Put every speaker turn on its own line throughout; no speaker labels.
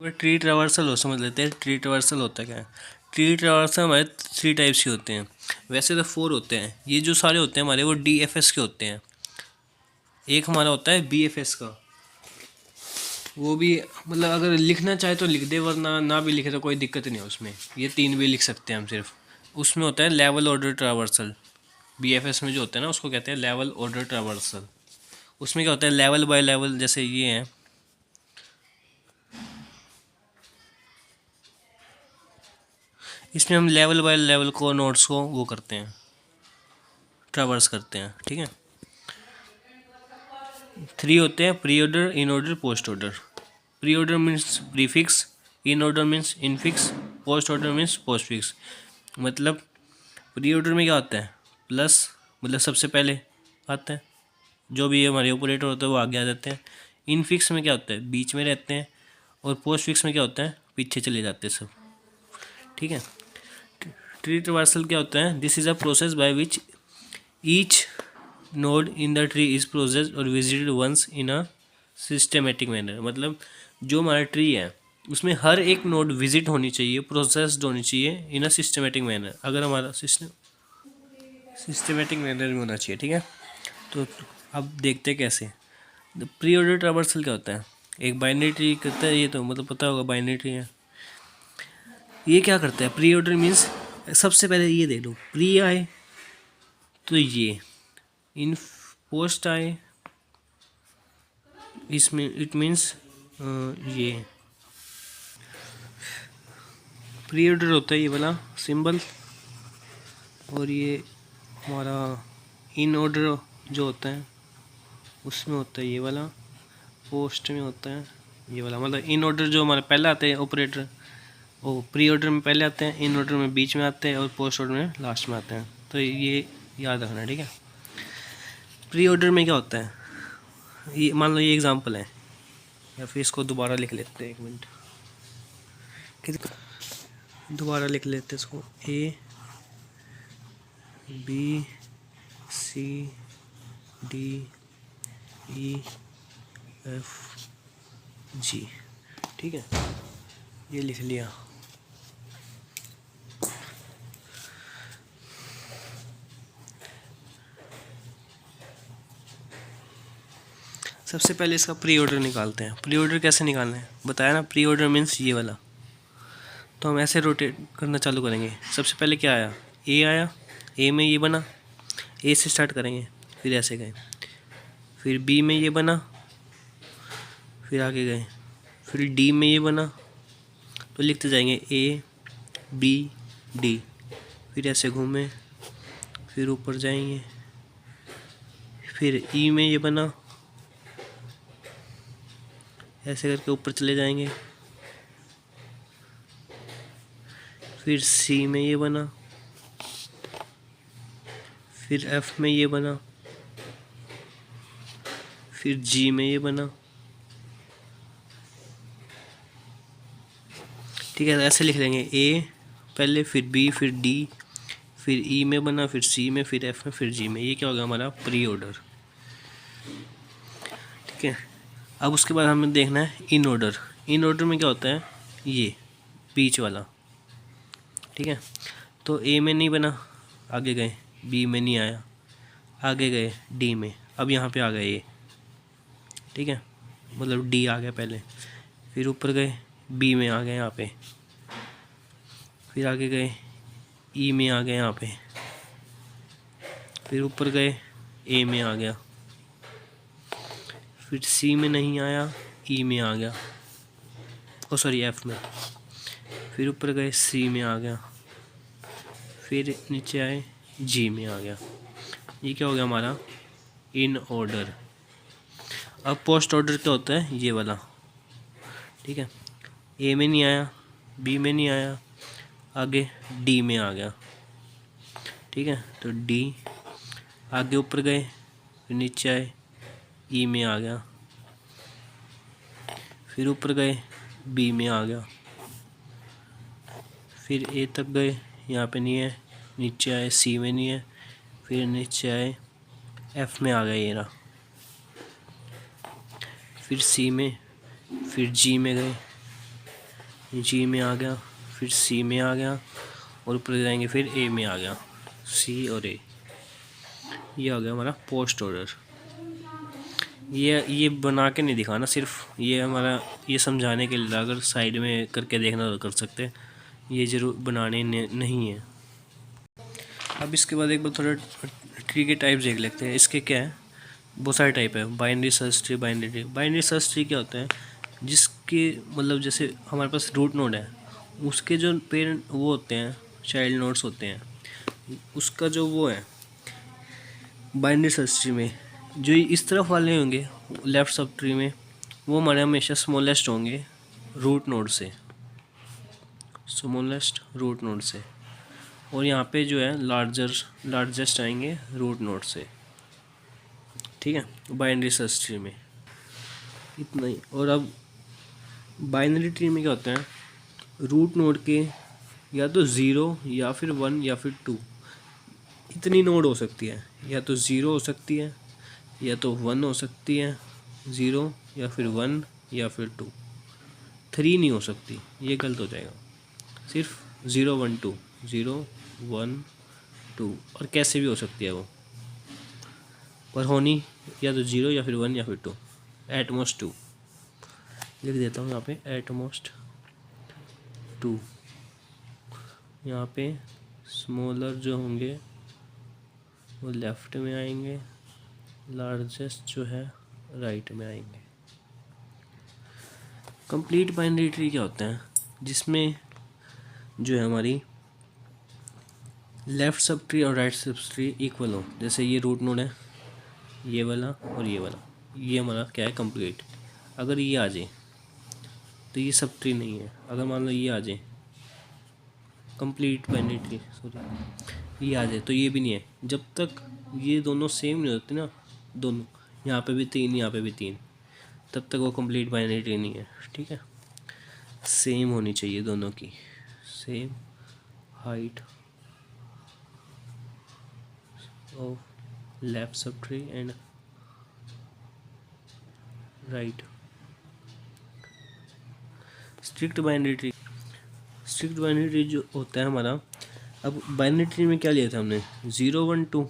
अगर tree traversal हो समझ लेते हैं ट्री ट्रावर्सल होता क्या है। ट्री ट्रावर्सल हमारे 3 टाइप्स के होते हैं, वैसे तो 4 होते हैं। ये जो सारे होते हैं हमारे वो DFS के होते हैं। एक हमारा होता है BFS का, वो भी मतलब अगर लिखना चाहे तो लिख दे, वरना ना भी लिखे तो कोई दिक्कत नहीं है उसमें। ये 3 भी लिख सकते हैं हम सिर्फ। उसमें होता है लेवल ऑर्डर ट्रावर्सल। BFS में जो होता है ना उसको कहते हैं लेवल ऑर्डर ट्रावर्सल। उसमें क्या होता है लेवल बाय लेवल, जैसे ये हैं, इसमें हम लेवल बाय लेवल को नोट्स को वो करते हैं, ट्रावर्स करते हैं। ठीक है। 3 होते हैं, pre order, in order, post order. Pre order means prefix, in order means infix, post order means post fix. मतलब प्री ऑर्डर में क्या होता है प्लस, मतलब सबसे पहले आता है, जो भी हमारे ऑपरेटर होते हैं वो आगे आ जाते हैं। इन फिक्स में क्या होता है बीच में रहते हैं, और पोस्ट फिक्स में क्या होता है पीछे चले जाते हैं सब। ठीक है। ट्री ट्रावर्सल क्या होता है, this is a process by which each node in the tree is processed और visited once in a systematic manner. मतलब जो हमारा ट्री है उसमें हर एक नोड विजिट होनी चाहिए, प्रोसेस्ड होनी चाहिए इन अ सिस्टमेटिक मैनर। अगर हमारा सिस्टम सिस्टमेटिक मैनर में होना चाहिए। ठीक है। तो अब देखते हैं कैसे। प्री ऑर्डर ट्रावर्सल क्या होता है, एक बाइनरी ट्री करता है, ये तो मतलब पता होगा बाइनरी ट्री है। ये क्या करता है प्री ऑर्डर मीन्स, सबसे पहले ये देख लो, प्री आए तो ये, इन पोस्ट आए इसमें इट मीन्स ये प्री ऑर्डर होता है ये वाला सिंबल, और ये हमारा इन ऑर्डर जो होता है उसमें होता है ये वाला, पोस्ट में होता है ये वाला। मतलब इन ऑर्डर जो हमारे पहले आते हैं ऑपरेटर, वो प्री ऑर्डर में पहले आते हैं, इन ऑर्डर में बीच में आते हैं, और पोस्ट ऑर्डर में लास्ट में आते हैं। तो ये याद रखना है। ठीक है। प्री ऑर्डर में क्या होता है, ये मान लो ये एग्जांपल है, या फिर इसको दोबारा लिख लेते हैं, 1 मिनट, दोबारा लिख लेते हैं इसको। ABCDEFG। ठीक है, ये लिख लिया। सबसे पहले इसका प्री ऑर्डर निकालते हैं। प्री ऑर्डर कैसे निकालना है बताया ना, प्री ऑर्डर मीन्स ये वाला। तो हम ऐसे रोटेट करना चालू करेंगे। सबसे पहले क्या आया, ए आया, ए में ये बना, ए से स्टार्ट करेंगे, फिर ऐसे गए, फिर बी में ये बना, फिर आगे गए, फिर डी में ये बना। तो लिखते जाएंगे A B D, फिर ऐसे घूमे, फिर ऊपर जाएंगे, फिर E में ये बना, ऐसे करके ऊपर चले जाएंगे, फिर C में ये बना, फिर F में ये बना, फिर G में ये बना। ठीक है, ऐसे लिख लेंगे A पहले, फिर B, फिर D, फिर E में बना, फिर C में, फिर F में, फिर G में। ये क्या होगा हमारा प्री ऑर्डर। ठीक है। अब उसके बाद हमें देखना है इन ऑर्डर। इन ऑर्डर में क्या होता है ये बीच वाला। ठीक है। तो A में नहीं बना, आगे गए, B में नहीं आया, आगे गए D में, अब यहाँ पे आ गए ये। ठीक है, मतलब D आ गया पहले, फिर ऊपर गए B में आ गए यहाँ पे, फिर आगे गए E में आ गए यहाँ पे, फिर ऊपर गए A में आ गया, फिर C में नहीं आया, E में आ गया, ओ सॉरी F में, फिर ऊपर गए C में आ गया, फिर नीचे आए G में आ गया। ये क्या हो गया हमारा इन ऑर्डर। अब पोस्ट ऑर्डर क्या होता है ये वाला। ठीक है, A में नहीं आया, B में नहीं आया, आगे D में आ गया। ठीक है, तो D आगे ऊपर गए, फिर नीचे आए E में आ गया, फिर ऊपर गए B में आ गया, फिर A तक गए, यहाँ पे नहीं है, नीचे आए C में नहीं है, फिर नीचे आए F में आ गया ये रहा, फिर C में, फिर G में गए, जी में आ गया, फिर सी में आ गया, और ऊपर जाएंगे फिर ए में आ गया, सी और ए। ये आ गया हमारा पोस्ट ऑर्डर। ये बना के नहीं दिखाना, सिर्फ ये हमारा ये समझाने के लिए, अगर साइड में करके देखना तो कर सकते हैं, ये ज़रूर बनाने नहीं है। अब इसके बाद एक बार थोड़ा ट्री के टाइप देख लेते हैं। इसके क्या है, बहुत सारे टाइप है। Binary search tree, binary tree. Binary search tree क्या होता है, जिसके मतलब जैसे हमारे पास रूट नोड है, उसके जो पेरेंट वो होते हैं, चाइल्ड नोड्स होते हैं, उसका जो वो है बाइनरी सर्च ट्री में, जो इस तरफ वाले होंगे लेफ़्ट सब ट्री में, वो हमारे हमेशा स्मॉलेस्ट होंगे रूट नोड से, स्मॉलेस्ट रूट नोड से। और यहाँ पे जो है लार्जेस्ट आएंगे रूट नोड से। ठीक है, बाइनरी सर्च ट्री में इतना ही। और अब बाइनरी ट्री में क्या होता है, रूट नोड के या तो 0 या फिर 1 या फिर 2 इतनी नोड हो सकती है। या तो 0 हो सकती है, या तो 1 हो सकती है, 0 या फिर 1 या फिर 2। 3 नहीं हो सकती, ये गलत हो जाएगा। सिर्फ 0 1 2, 0 1 2, और कैसे भी हो सकती है वो, पर होनी या तो 0 या फिर 1 या फिर 2, एटमोस्ट 2 लिख देता हूँ यहाँ पे, एटमोस्ट 2। यहाँ पे स्मॉलर जो होंगे वो लेफ़्ट में आएंगे, लार्जेस्ट जो है राइट में आएंगे। कंप्लीट बाइनरी ट्री क्या होता है, जिसमें जो है हमारी लेफ़्ट सब ट्री और राइट सब ट्री इक्वल हो। जैसे ये रूट नोड है, ये वाला और ये वाला, ये हमारा क्या है, कंप्लीट। अगर ये आ जाए तो ये सब ट्री नहीं है। अगर मान लो ये आ जाए, कंप्लीट बाइनरी ट्री, सॉरी, ये आ जाए तो ये भी नहीं है। जब तक ये दोनों सेम नहीं होते ना, दोनों यहाँ पे भी 3 यहाँ पे भी 3, तब तक वो कंप्लीट बाइनरी ट्री नहीं है। ठीक है, सेम होनी चाहिए दोनों की, same height of left sub tree and right. Strict binary tree, strict binary tree जो होता है हमारा, अब बाइनरी ट्री में क्या लिया था हमने, 0 1 2।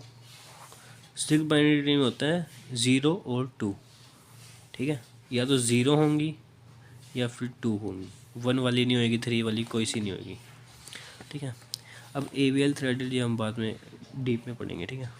स्ट्रिक्ट बाइनरी ट्री में होता है 0 और 2। ठीक है, या तो 0 होंगी या फिर 2 होंगी, 1 वाली नहीं होगी, 3 वाली कोई सी नहीं होगी। ठीक है, अब AVL थ्रेडेड ये हम बाद में डीप में पढ़ेंगे। ठीक है।